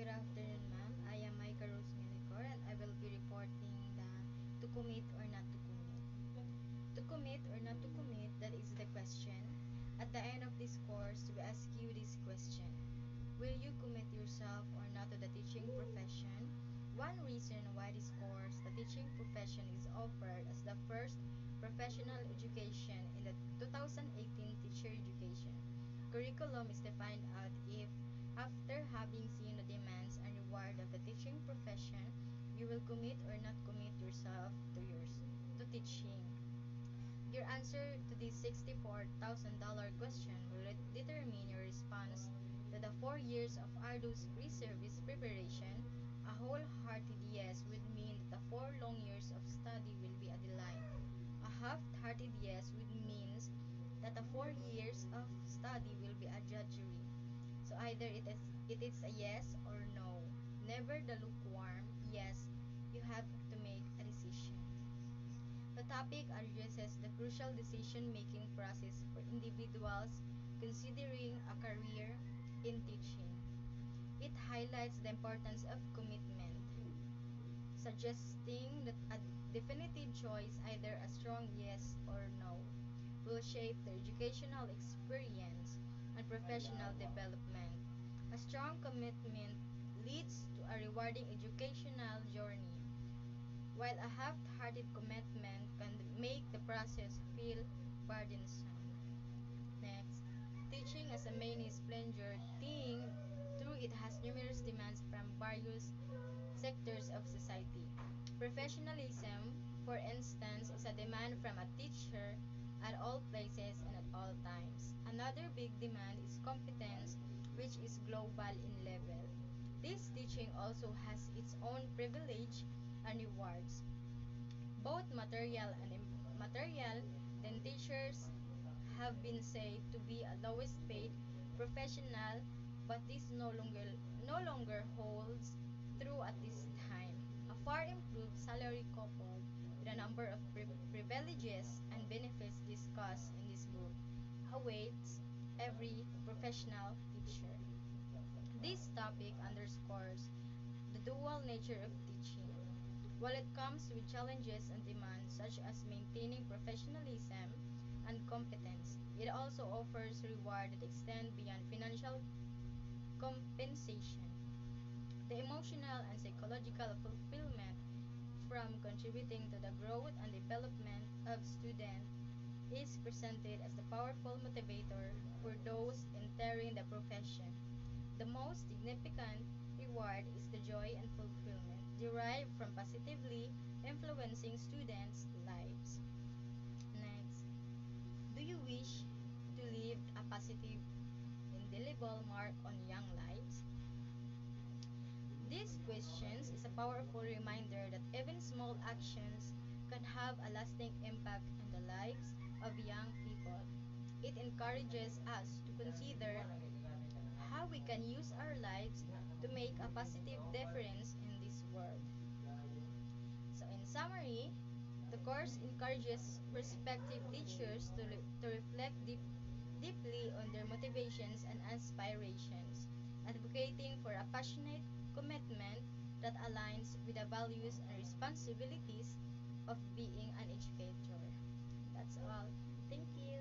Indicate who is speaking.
Speaker 1: Good afternoon, ma'am. I am Maika Rose Milicor and I will be reporting the to commit or not to commit. To commit or not to commit, that is the question. At the end of this course, we ask you this question. Will you commit yourself or not to the teaching profession? One reason why this course, the teaching profession, is offered as the first professional education in the 2018 teacher education curriculum is to find out if, after having seen the demands and reward of the teaching profession, you will commit or not commit yourself to teaching. Your answer to this $64,000 question will determine your response to the 4 years of arduous pre-service preparation. A wholehearted yes would mean that the 4 long years of study will be a delight. A half-hearted yes would mean that the 4 years of study will be a drudgery. So either it is a yes or no. Never the lukewarm yes. You have to make a decision. The topic addresses the crucial decision-making process for individuals considering a career in teaching. It highlights the importance of commitment, suggesting that a definitive choice, either a strong yes or no, will shape the educational experience and professional development. A strong commitment leads to a rewarding educational journey, while a half-hearted commitment can make the process feel burdensome. Next, teaching as a main splendor thing through it has numerous demands from various sectors of society. Professionalism, for instance, is a demand from a teacher at all places and at all times. Another big demand is competence, which is global in level. This teaching also has its own privilege and rewards, both material and immaterial. Then teachers have been said to be a lowest paid professional, but this no longer holds true at this time. A far improved salary coupled with a number of privileges and benefits discussed in this book awaits every professional teacher. This topic underscores the dual nature of teaching. While it comes with challenges and demands such as maintaining professionalism and competence, it also offers rewards that extend beyond financial compensation. The emotional and psychological fulfillment from contributing to the growth and development of students is presented as the powerful motivator for those entering the profession. The most significant reward is the joy and fulfillment derived from positively influencing students' lives. Next, do you wish to leave a positive, indelible mark on young lives? These questions is a powerful reminder that even small actions can have a lasting impact on the lives of young people. It encourages us to consider how we can use our lives to make a positive difference in this world. So in summary, the course encourages prospective teachers to reflect deeply on their motivations and aspirations, advocating for a passionate commitment that aligns with the values and responsibilities of being an educator. That's all. Thank you.